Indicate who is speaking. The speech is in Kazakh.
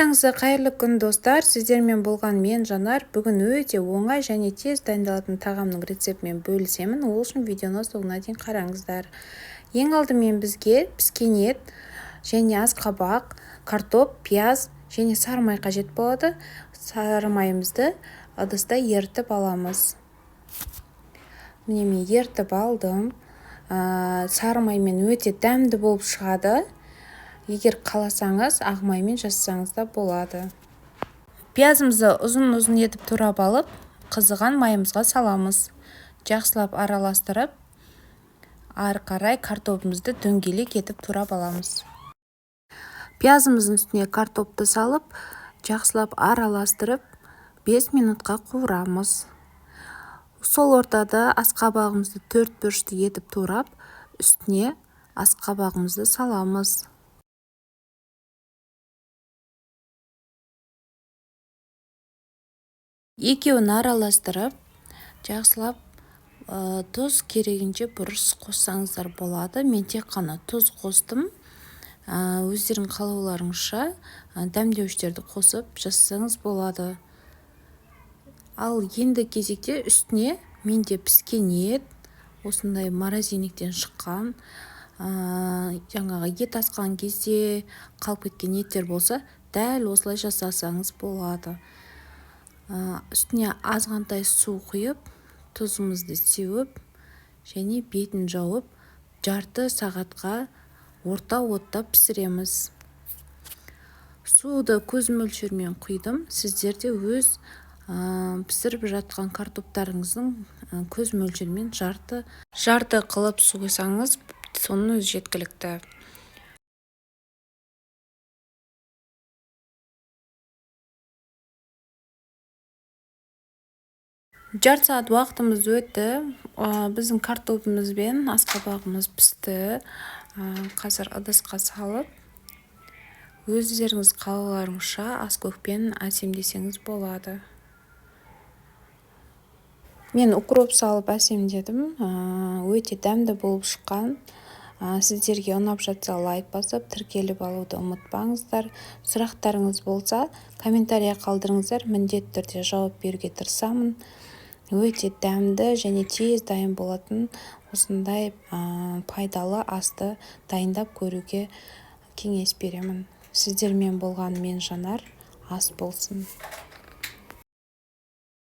Speaker 1: Баршаңызға қайырлы күн достар, сіздермен болған мен Жанар. Бүгін өте оңай және тез дайындалатын тағамның рецептімен бөлісемін. Ол үшін видеоны соңына дейін қараңыздар. Ең алдымен бізге піскен ет және асқабақ, картоп, пияз және сары май қажет болады. Сары майымызды ыдыста ерітіп аламыз. Міне мен ерітіп алдым. Сары маймен өте дәмді болып шығады. Егер қаласаңыз, ақ маймен жасасаңыз да болады. Пиязымызды ұзын-ұзын етіп турап алып, қызыған майымызға саламыз. Жақсылап араластырып, ары қарай картопымызды дөңгелек етіп турап аламыз. Пиязымыздың үстіне картопты салып, жақсылап араластырып, 5 минутқа қуырамыз. Сол ортада асқабағымызды 4 бұрышты етіп турап, үстіне асқабағымызды саламыз. Екеуін араластырып, жақсылап тұз керегінше бұрыш қоссаңыздар болады. Мен тек қана тұз қостым. Өздерің қалауларыңызша дәмдеуіштерді қосып жасасаңыз болады. Ал енді кезекте үстіне менде піскен ет, осындай морозильниктен шыққан, жаңағы ет асқан кезде қалып кеткен еттер болса, дәл осылай жасасаңыз болады. Үстіне азғантай су құйып, тұзымызды сеуіп, және бетін жауып, жарты сағатқа орта отта пісіреміз. Суды көз мөлшермен құйдым. Сіздер де өз пісіріп жатқан картоптарыңыздың көз мөлшермен жарты қылып су құйсаңыз, соның өзі жеткілікті. Жарты сағат уақытымыз өтті. Біздің картопымыз бен асқабағымыз пісті. Қазір ыдысқа салып, өздеріңіз қалауларыңызша аскөкпен әсемдесеңіз болады. Мен укроп салып әсемдедім. Өте дәмді болып шыққан. Сіздерге ұнап жатса лайк басып, тіркеліп алуды ұмытпаңыздар. Сұрақтарыңыз болса, комментария қалдырыңыздар. Міндетті түрде жауап беруге тырысамын. Өте дәмді және тез дайын болатын осындай пайдалы асты дайындап көруге кеңес беремін. Сіздермен болған мен Жанар. Ас болсын.